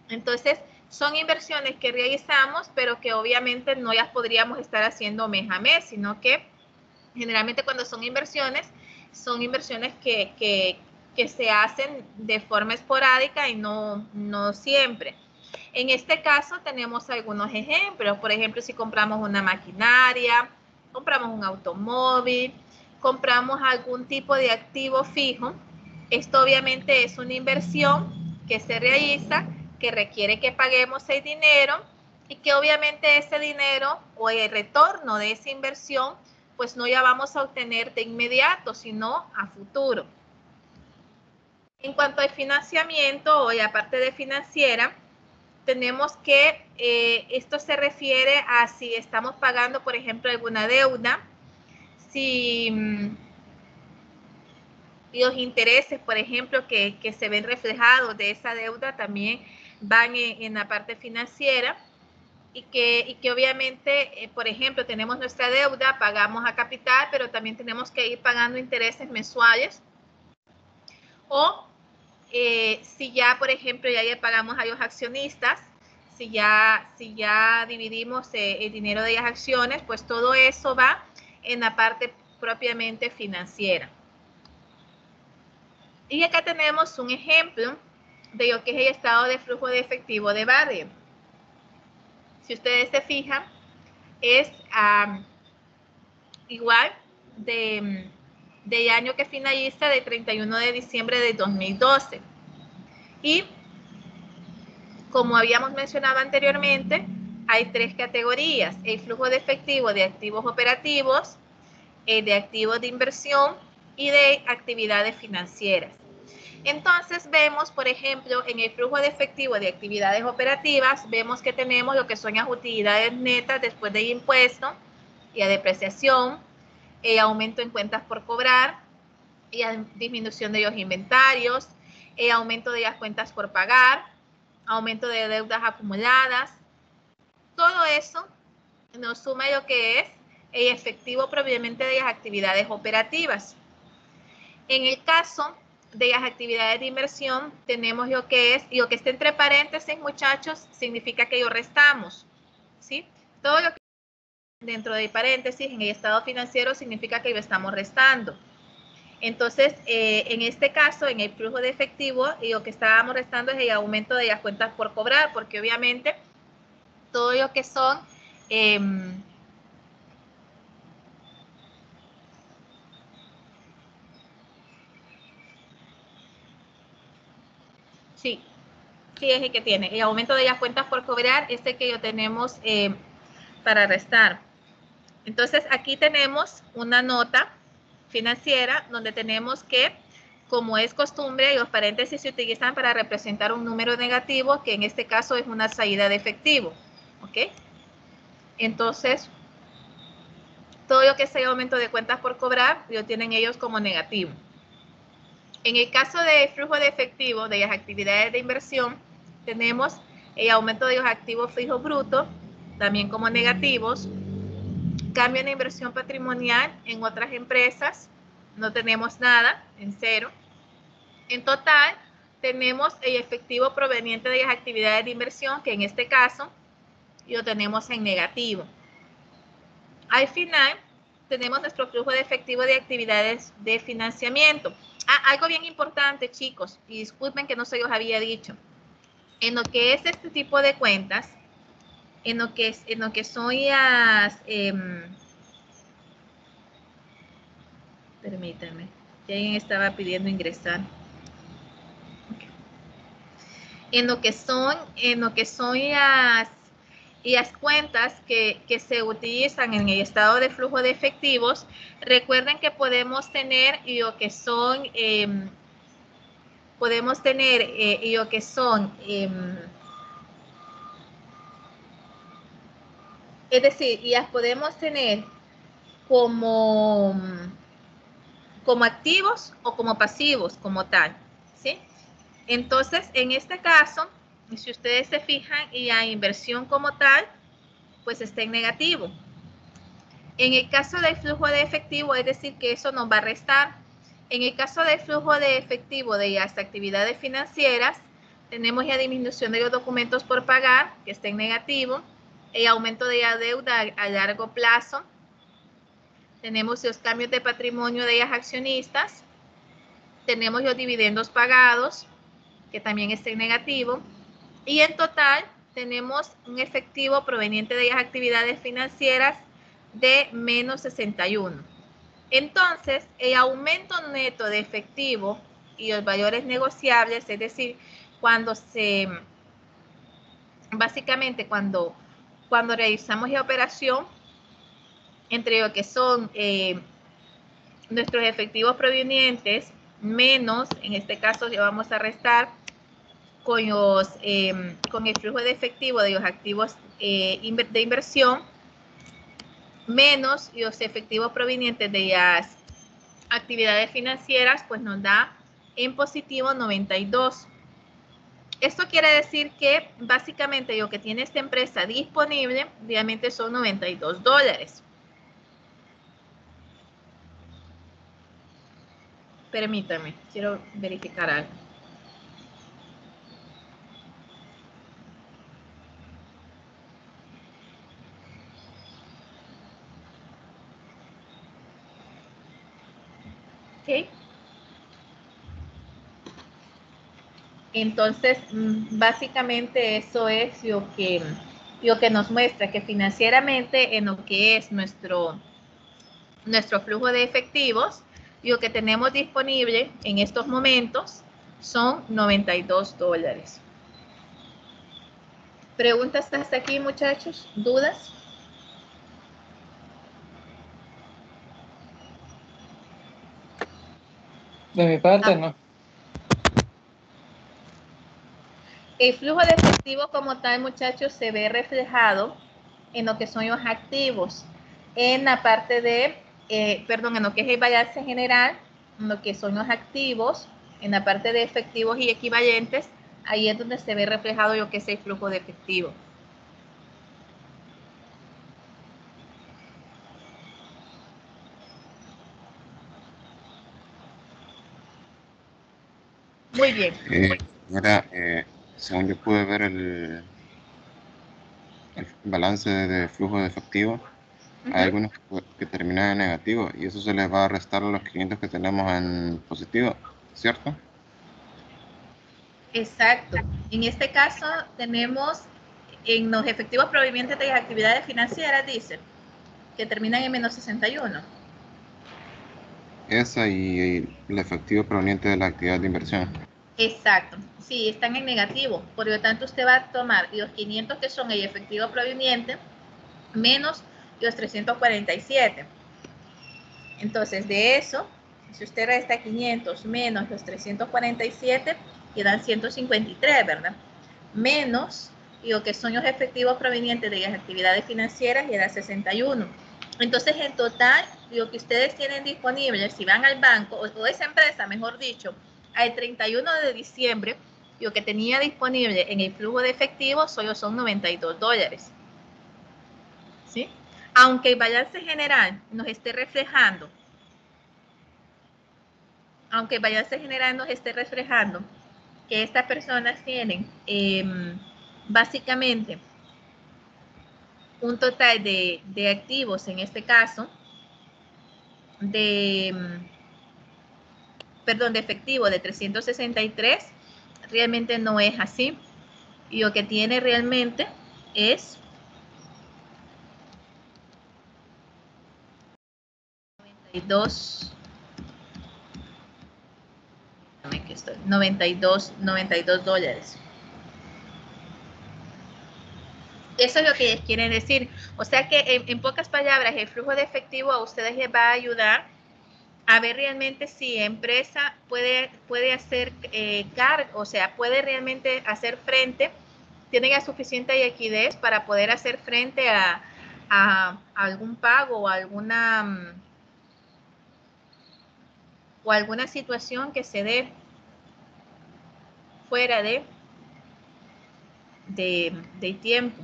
Entonces, son inversiones que realizamos, pero que obviamente no las podríamos estar haciendo mes a mes, sino que generalmente cuando son inversiones que se hacen de forma esporádica y no siempre. En este caso tenemos algunos ejemplos. Por ejemplo, si compramos una maquinaria, compramos un automóvil, compramos algún tipo de activo fijo, esto obviamente es una inversión que se realiza, que requiere que paguemos el dinero y que obviamente ese dinero o el retorno de esa inversión pues no ya vamos a obtener de inmediato, sino a futuro. En cuanto al financiamiento o la parte de financiera, tenemos que esto se refiere a si estamos pagando, por ejemplo, alguna deuda, si los intereses, por ejemplo, que se ven reflejados de esa deuda también van en la parte financiera y que obviamente, por ejemplo, tenemos nuestra deuda, pagamos a capital, pero también tenemos que ir pagando intereses mensuales. O si ya, por ejemplo, ya le pagamos a los accionistas, si ya dividimos el dinero de las acciones, pues todo eso va en la parte propiamente financiera. Y acá tenemos un ejemplo de lo que es el estado de flujo de efectivo de Barrier. Si ustedes se fijan, es igual del año que finaliza, de 31 de diciembre de 2012. Y como habíamos mencionado anteriormente, hay tres categorías: el flujo de efectivo de activos operativos, el de activos de inversión y de actividades financieras. Entonces vemos, por ejemplo, en el flujo de efectivo de actividades operativas, vemos que tenemos lo que son las utilidades netas después del impuesto y la depreciación, el aumento en cuentas por cobrar, y la disminución de los inventarios, el aumento de las cuentas por pagar, aumento de deudas acumuladas. Todo eso nos suma lo que es el efectivo proveniente de las actividades operativas. En el caso de las actividades de inversión, tenemos lo que es, y lo que está entre paréntesis, muchachos, significa que lo restamos, ¿sí? Todo lo que dentro del paréntesis en el estado financiero significa que lo estamos restando. Entonces, en este caso, en el flujo de efectivo, lo que estábamos restando es el aumento de las cuentas por cobrar, porque obviamente todo lo que son sí, es el que tiene. El aumento de las cuentas por cobrar es el que lo tenemos para restar. Entonces, aquí tenemos una nota financiera donde tenemos que, como es costumbre, los paréntesis se utilizan para representar un número negativo, que en este caso es una salida de efectivo. ¿Ok? Entonces, todo lo que sea aumento de cuentas por cobrar, lo tienen ellos como negativo. En el caso de flujo de efectivo de las actividades de inversión, tenemos el aumento de los activos fijos brutos, también como negativos. Cambio en inversión patrimonial en otras empresas, no tenemos nada, en cero. En total, tenemos el efectivo proveniente de las actividades de inversión, que en este caso lo tenemos en negativo. Al final, tenemos nuestro flujo de efectivo de actividades de financiamiento. Algo bien importante, chicos, y disculpen que no se los había dicho. En lo que es este tipo de cuentas, en lo que son las... permítanme, que alguien estaba pidiendo ingresar. Okay. En lo que son las cuentas que se utilizan en el estado de flujo de efectivos, recuerden que podemos tener lo que son, es decir, las podemos tener como activos o como pasivos, como tal, ¿sí? Entonces, en este caso, si ustedes se fijan, y la inversión como tal, pues está en negativo. En el caso del flujo de efectivo, es decir, que eso nos va a restar. En el caso del flujo de efectivo de las actividades financieras, tenemos la disminución de los documentos por pagar, que está en negativo, el aumento de la deuda a largo plazo, tenemos los cambios de patrimonio de las accionistas, tenemos los dividendos pagados, que también está en negativo, y en total tenemos un efectivo proveniente de las actividades financieras de menos 61. Entonces, el aumento neto de efectivo y los valores negociables, es decir, básicamente cuando realizamos la operación entre lo que son nuestros efectivos provenientes menos, en este caso ya vamos a restar con el flujo de efectivo de los activos de inversión menos los efectivos provenientes de las actividades financieras, pues nos da en positivo 92. Esto quiere decir que básicamente lo que tiene esta empresa disponible realmente son $92. Permítame, quiero verificar algo. ¿Ok? Entonces, básicamente eso es lo que nos muestra que financieramente en lo que es nuestro flujo de efectivos, lo que tenemos disponible en estos momentos son $92. ¿Preguntas hasta aquí, muchachos? ¿Dudas? De mi parte, no. El flujo de efectivo como tal, muchachos, se ve reflejado en lo que son los activos, en la parte de, en lo que es el balance general, en lo que son los activos, en la parte de efectivos y equivalentes, ahí es donde se ve reflejado lo que es el flujo de efectivo. Muy bien. Según yo pude ver el balance de flujo de efectivo, hay algunos que terminan en negativo y eso se les va a restar a los 500 que tenemos en positivo, ¿cierto? Exacto. En este caso tenemos en los efectivos provenientes de las actividades financieras, dice, que terminan en menos 61. Esa y el efectivo proveniente de la actividad de inversión. Exacto, sí, están en negativo, por lo tanto usted va a tomar los 500 que son el efectivo proveniente menos los 347. Entonces de eso, si usted resta 500 menos los 347, quedan 153, ¿verdad? Menos lo que son los efectivos provenientes de las actividades financieras, y era 61. Entonces en total, lo que ustedes tienen disponible, si van al banco, o esa empresa, mejor dicho, al 31 de diciembre, lo que tenía disponible en el flujo de efectivo solo son $92. ¿Sí? Aunque el balance general nos esté reflejando, que estas personas tienen básicamente un total de activos, en este caso, de efectivo de 363, realmente no es así. Y lo que tiene realmente es 92 dólares. Eso es lo que quieren decir. O sea que en pocas palabras, el flujo de efectivo a ustedes les va a ayudar a ver realmente si la empresa puede hacer cargo, o sea, puede realmente hacer frente, tiene la suficiente liquidez para poder hacer frente a algún pago o alguna situación que se dé fuera de tiempo.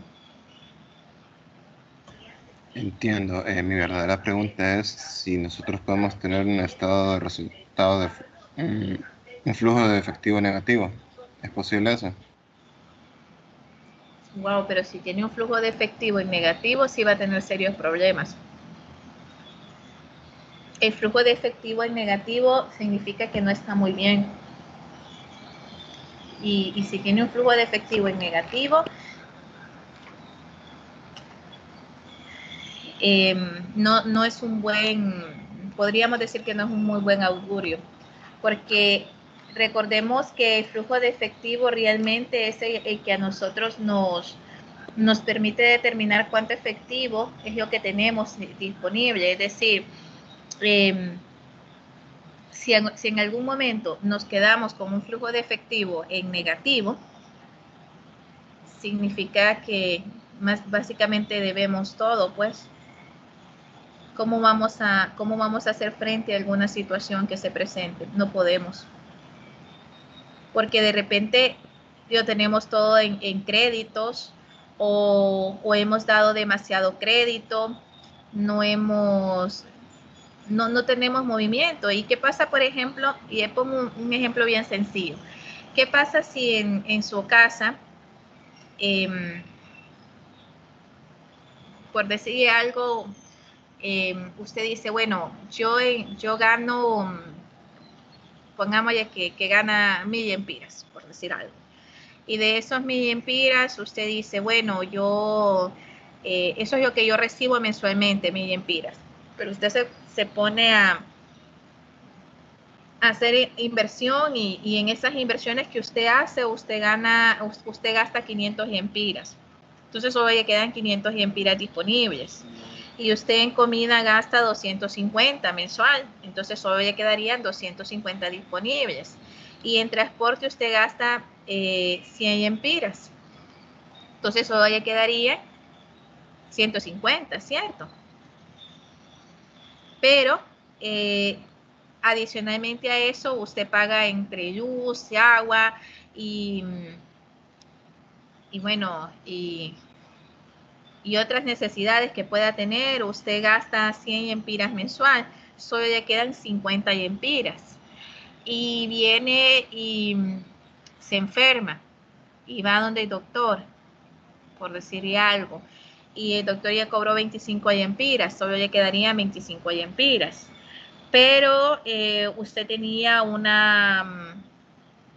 Entiendo. Mi verdadera pregunta es si nosotros podemos tener un estado de resultado de un flujo de efectivo negativo. ¿Es posible eso? Wow, pero si tiene un flujo de efectivo en negativo, sí va a tener serios problemas. El flujo de efectivo en negativo significa que no está muy bien. Y si tiene un flujo de efectivo en negativo, no es un podríamos decir que no es un muy buen augurio, porque recordemos que el flujo de efectivo realmente es el que a nosotros nos permite determinar cuánto efectivo es lo que tenemos disponible. Es decir, si en algún momento nos quedamos con un flujo de efectivo en negativo, significa que básicamente debemos todo, pues. ¿Cómo vamos a hacer frente a alguna situación que se presente? No podemos. Porque de repente tenemos todo en créditos o hemos dado demasiado crédito, no tenemos movimiento. ¿Y qué pasa, por ejemplo? Y pongo un ejemplo bien sencillo. ¿Qué pasa si en su casa, por decir algo, usted dice, bueno, yo gano, pongamos ya que gana 1000 empiras, por decir algo. Y de esos 1000 empiras, usted dice, bueno, eso es lo que yo recibo mensualmente, 1000 empiras. Pero usted se pone a hacer inversión y en esas inversiones que usted hace, usted gasta 500 empiras. Entonces solo le quedan 500 empiras disponibles. Y usted en comida gasta 250 mensual, entonces solo le quedarían 250 disponibles. Y en transporte usted gasta 100 empiras, entonces solo le quedaría 150, ¿cierto? Pero adicionalmente a eso, usted paga entre luz, agua y bueno, y otras necesidades que pueda tener. Usted gasta 100 empiras mensual, solo le quedan 50 empiras. Y viene y se enferma y va donde el doctor, por decirle algo, y el doctor ya cobró 25 empiras, solo le quedarían 25 empiras. Pero usted tenía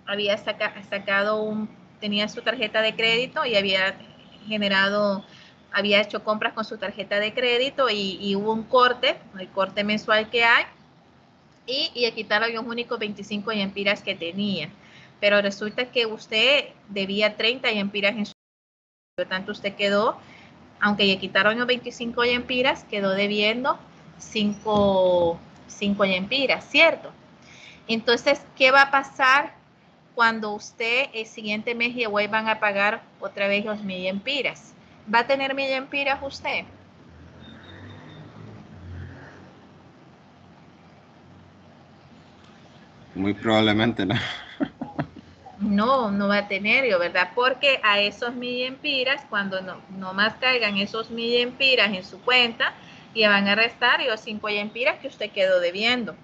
había sacado tenía su tarjeta de crédito y había hecho compras con su tarjeta de crédito y hubo un corte, el corte mensual que hay, y le quitaron los únicos 25 empiras que tenía. Pero resulta que usted debía 30 empiras en su, por lo tanto usted quedó, aunque le quitaron los 25 empiras, quedó debiendo 5 empiras, ¿cierto? Entonces, ¿qué va a pasar cuando usted el siguiente mes le vuelvan a pagar otra vez los 1000 empiras? ¿Va a tener 1000 empiras usted? Muy probablemente no. No va a tener, ¿verdad? Porque a esos 1000 empiras, cuando no más caigan esos 1000 empiras en su cuenta, le van a restar los 5 empiras que usted quedó debiendo.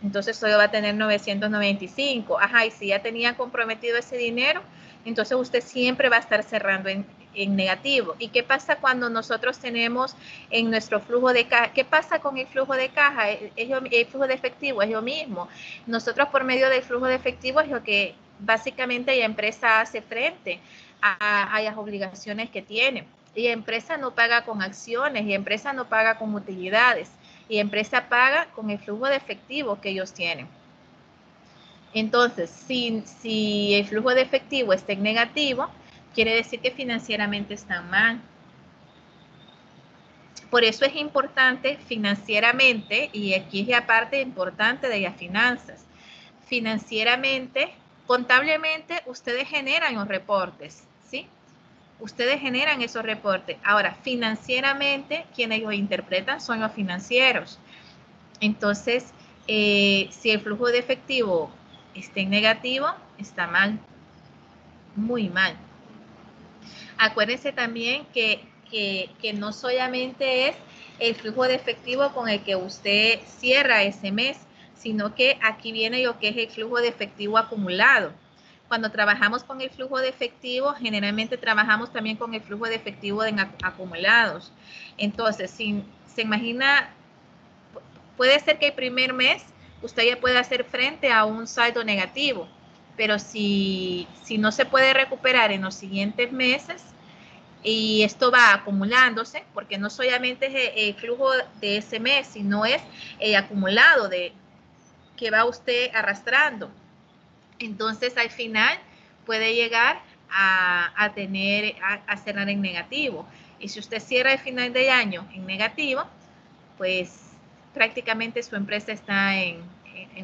Entonces solo va a tener 995. Ajá, y si ya tenía comprometido ese dinero, entonces usted siempre va a estar cerrando en negativo. ¿Y qué pasa cuando nosotros tenemos en nuestro flujo de caja? ¿Qué pasa con el flujo de caja? El flujo de efectivo es lo mismo. Nosotros por medio del flujo de efectivo es lo que básicamente la empresa hace frente a las obligaciones que tiene. Y la empresa no paga con acciones, la empresa no paga con utilidades, y la empresa paga con el flujo de efectivo que ellos tienen. Entonces, si el flujo de efectivo está en negativo, quiere decir que financieramente están mal. Por eso es importante financieramente, y aquí es la parte importante de las finanzas. Financieramente, contablemente, ustedes generan los reportes, ¿sí? Ustedes generan esos reportes. Ahora, financieramente, quienes los interpretan son los financieros. Entonces, si el flujo de efectivo está en negativo, está mal, muy mal. Acuérdense también que que no solamente es el flujo de efectivo con el que usted cierra ese mes, sino que aquí viene lo que es el flujo de efectivo acumulado. Cuando trabajamos con el flujo de efectivo, generalmente trabajamos también con el flujo de efectivo en acumulados. Entonces, si se imagina, puede ser que el primer mes usted ya pueda hacer frente a un saldo negativo, pero si no se puede recuperar en los siguientes meses, y esto va acumulándose, porque no solamente es el flujo de ese mes, sino es el acumulado que va usted arrastrando. Entonces, al final puede llegar a cerrar en negativo. Y si usted cierra el final de año en negativo, pues prácticamente su empresa está en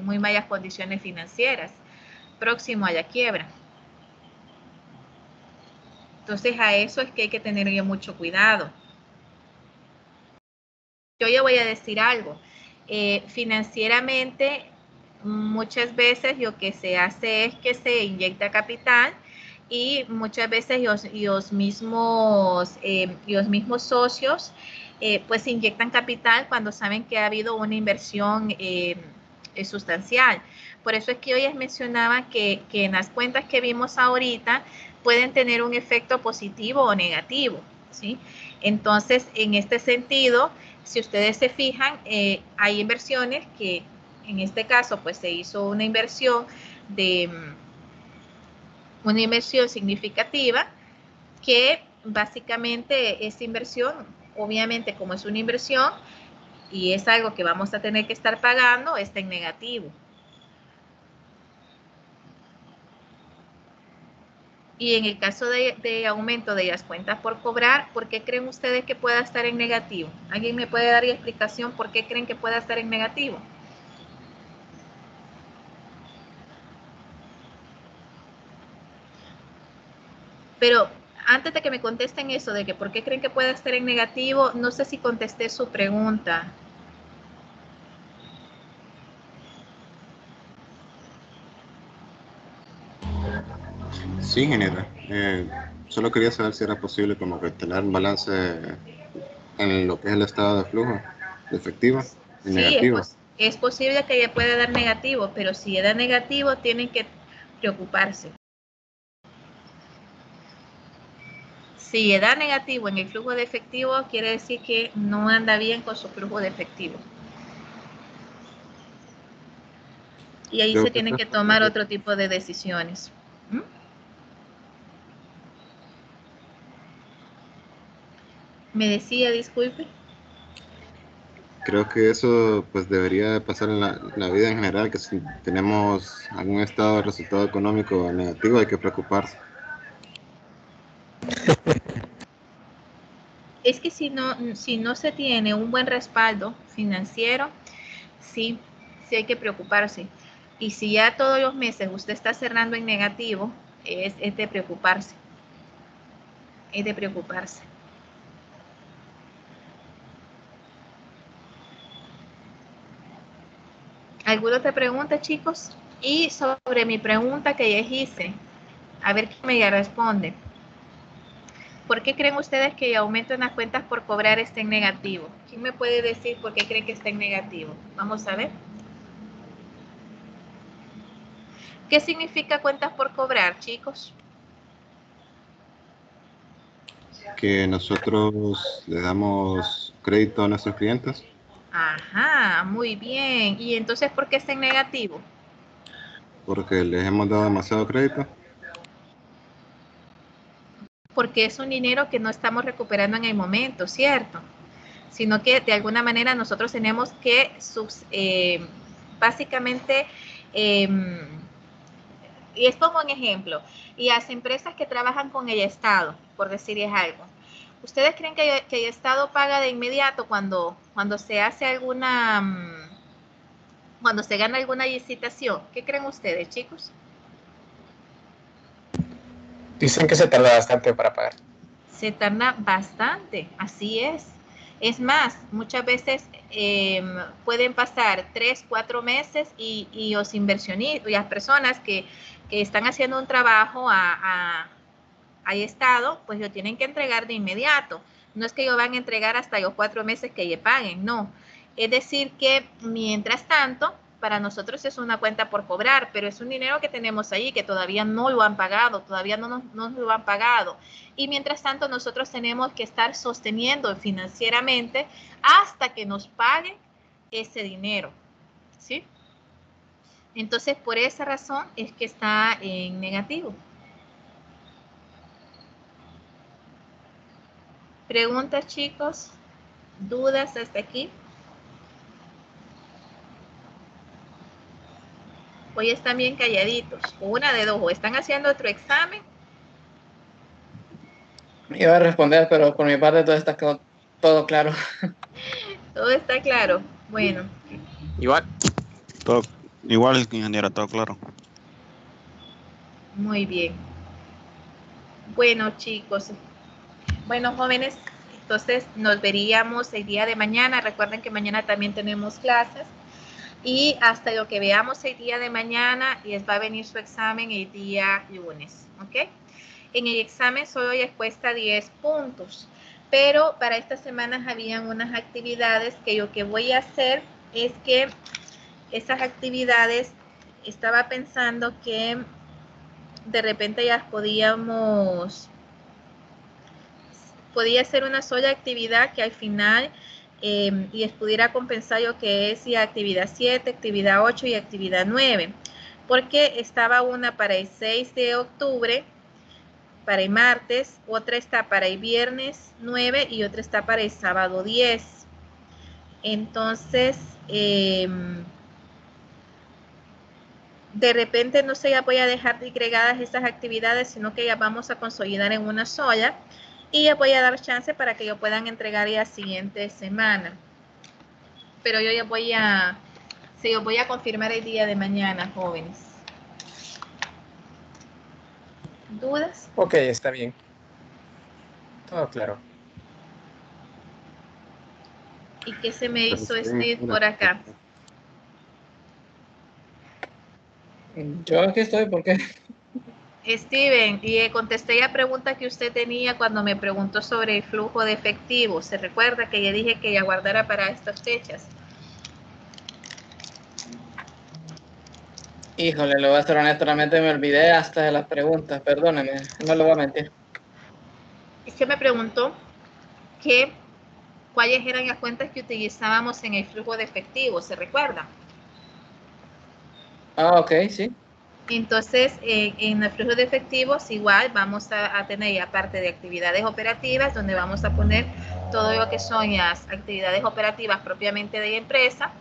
muy malas condiciones financieras, próximo a la quiebra. Entonces, a eso es que hay que tener mucho cuidado. Yo ya voy a decir algo. Financieramente, muchas veces lo que se hace es que se inyecta capital y muchas veces los mismos socios pues inyectan capital cuando saben que ha habido una inversión sustancial. Por eso es que hoy les mencionaba que en las cuentas que vimos ahorita pueden tener un efecto positivo o negativo, ¿sí? Entonces, en este sentido, si ustedes se fijan, hay inversiones que, en este caso, pues se hizo una inversión significativa, que básicamente esta inversión, obviamente como es una inversión y es algo que vamos a tener que estar pagando, está en negativo. Y en el caso de aumento de las cuentas por cobrar, ¿por qué creen ustedes que pueda estar en negativo? ¿Alguien me puede dar explicación por qué creen que pueda estar en negativo? Pero antes de que me contesten eso de que por qué creen que pueda estar en negativo, no sé si contesté su pregunta. Sí, ingeniera. Solo quería saber si era posible como que tener un balance en lo que es el estado de flujo de efectivo y Sí, negativo. es posible que ella pueda dar negativo, pero si da negativo, tienen que preocuparse. Si da negativo en el flujo de efectivo, quiere decir que no anda bien con su flujo de efectivo. Y ahí Creo se que tienen esto que es tomar posible. otro tipo de decisiones. ¿Mm? Me decía, disculpe. Creo que eso pues debería de pasar en la vida en general, que si tenemos algún estado de resultado económico negativo hay que preocuparse. Es que si no se tiene un buen respaldo financiero, sí hay que preocuparse. Y si ya todos los meses usted está cerrando en negativo, es de preocuparse. Es de preocuparse. ¿Alguna otra pregunta, chicos? Y sobre mi pregunta que les hice, a ver quién me responde. ¿Por qué creen ustedes que el aumento en las cuentas por cobrar está en negativo? ¿Quién me puede decir por qué creen que está en negativo? Vamos a ver. ¿Qué significa cuentas por cobrar, chicos? Que nosotros le damos crédito a nuestros clientes. Ajá, muy bien. ¿Y entonces por qué está en negativo? Porque les hemos dado demasiado crédito. Porque es un dinero que no estamos recuperando en el momento, ¿cierto? Sino que de alguna manera nosotros tenemos que básicamente, y les pongo un ejemplo, y las empresas que trabajan con el Estado, por decirles algo, ¿ustedes creen que el Estado paga de inmediato cuando se hace cuando se gana alguna licitación? ¿Qué creen ustedes, chicos? Dicen que se tarda bastante para pagar. Se tarda bastante, así es. Es más, muchas veces pueden pasar 3, 4 meses y los inversionistas, las personas que están haciendo un trabajo al Estado, pues lo tienen que entregar de inmediato. No es que ellos van a entregar hasta los 4 meses que ellos paguen, no. Es decir que mientras tanto, para nosotros es una cuenta por cobrar, pero es un dinero que tenemos ahí que todavía no lo han pagado, todavía no nos lo han pagado. Y mientras tanto nosotros tenemos que estar sosteniendo financieramente hasta que nos paguen ese dinero, ¿sí? Entonces, por esa razón es que está en negativo. ¿Preguntas, chicos? ¿Dudas hasta aquí? Hoy están bien calladitos. Una de dos, o están haciendo otro examen. Iba a responder, pero por mi parte todo está todo claro. Todo está claro. Bueno. Igual. Todo, igual, ingeniera, todo claro. Muy bien. Bueno, chicos. Bueno, jóvenes, entonces nos veríamos el día de mañana. Recuerden que mañana también tenemos clases. Y hasta lo que veamos el día de mañana, les va a venir su examen el día lunes, ¿ok? En el examen solo les cuesta 10 puntos, pero para estas semanas habían unas actividades que lo que voy a hacer es que esas actividades estaba pensando que de repente ya podía ser una sola actividad que al final les pudiera compensar lo que es la actividad 7, actividad 8 y actividad 9, porque estaba una para el 6 de octubre, para el martes, otra está para el viernes 9 y otra está para el sábado 10. Entonces, de repente no se ya voy a dejar disgregadas estas actividades, sino que ya vamos a consolidar en una sola y ya voy a dar chance para que yo puedan entregar la siguiente semana. Pero yo ya voy a confirmar el día de mañana, jóvenes. ¿Dudas? Ok, está bien. Todo claro. ¿Y qué se me hizo Steve por acá? Yo aquí estoy porque... Steven, y contesté la pregunta que usted tenía cuando me preguntó sobre el flujo de efectivo. ¿Se recuerda que ya dije que ya guardara para estas fechas? Híjole, lo voy a ser honesto, realmente me olvidé hasta de las preguntas, perdóneme, no lo voy a mentir. Es que me preguntó cuáles eran las cuentas que utilizábamos en el flujo de efectivo, ¿se recuerda? Ah, ok, sí. Entonces, en el flujo de efectivos igual vamos a tener, aparte de actividades operativas, donde vamos a poner todo lo que son las actividades operativas propiamente de la empresa,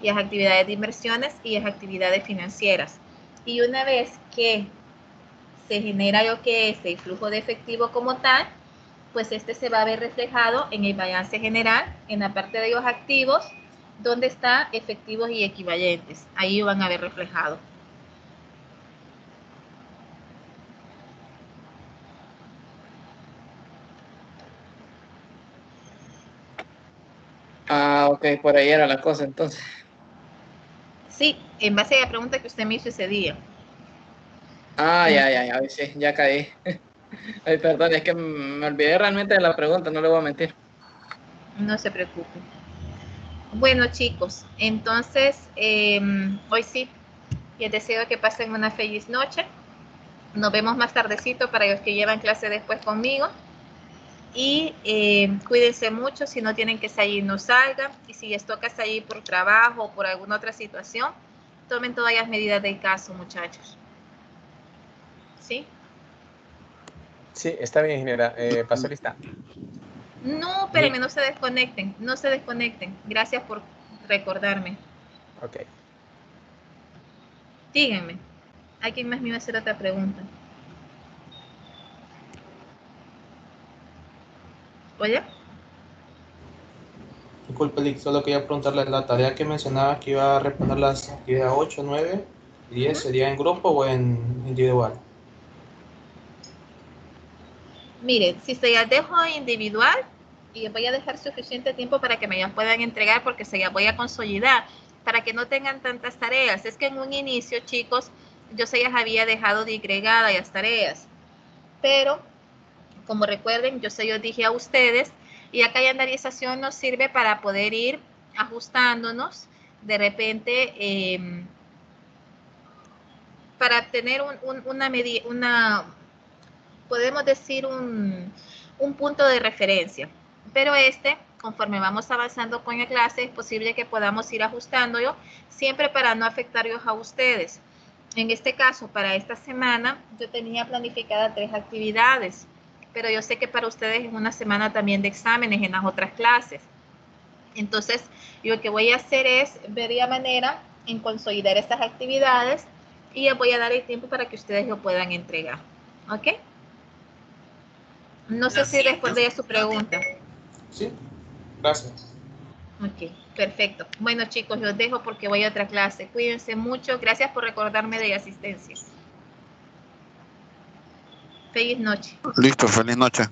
y las actividades de inversiones y las actividades financieras. Y una vez que se genera lo que es el flujo de efectivo como tal, pues este se va a ver reflejado en el balance general, en la parte de los activos, donde está efectivos y equivalentes. Ahí van a ver reflejado. Ah, ok, por ahí era la cosa entonces. Sí, en base a la pregunta que usted me hizo ese día. Ah, ya, sí, ya caí. Ay, perdón, es que me olvidé realmente de la pregunta, no le voy a mentir. No se preocupe. Bueno, chicos, entonces, hoy sí, les deseo que pasen una feliz noche. Nos vemos más tardecito para los que llevan clase después conmigo. Y cuídense mucho, si no tienen que salir, no salgan. Y si les toca salir por trabajo o por alguna otra situación, tomen todas las medidas del caso, muchachos. ¿Sí? Sí, está bien, ingeniera. ¿Pasó lista? No, espérenme, no se desconecten, no se desconecten. Gracias por recordarme. Ok. Díganme, ¿a quién más me iba a hacer otra pregunta? ¿Oye? Disculpe, Lick, solo quería preguntarle la tarea que mencionaba que iba a responder las actividades 8, 9 y 10, ¿sería en grupo o en individual? Miren, si se las dejo individual, y les voy a dejar suficiente tiempo para que me las puedan entregar porque se las voy a consolidar, para que no tengan tantas tareas. Es que en un inicio, chicos, yo se las había dejado disgregadas las tareas, pero como recuerden, yo se los dije a ustedes Y la calendarización nos sirve para poder ir ajustándonos de repente para tener podemos decir un punto de referencia. Pero conforme vamos avanzando con la clase, es posible que podamos ir ajustándolo, siempre para no afectarlos a ustedes. En este caso, para esta semana, yo tenía planificada 3 actividades, pero yo sé que para ustedes es una semana también de exámenes en las otras clases. Entonces, lo que voy a hacer es ver la manera en consolidar estas actividades y les voy a dar el tiempo para que ustedes lo puedan entregar. ¿Ok? No sé si respondí a su pregunta. Sí, gracias. Ok, perfecto. Bueno, chicos, los dejo porque voy a otra clase. Cuídense mucho. Gracias por recordarme de la asistencia. Feliz noche. Listo, feliz noche.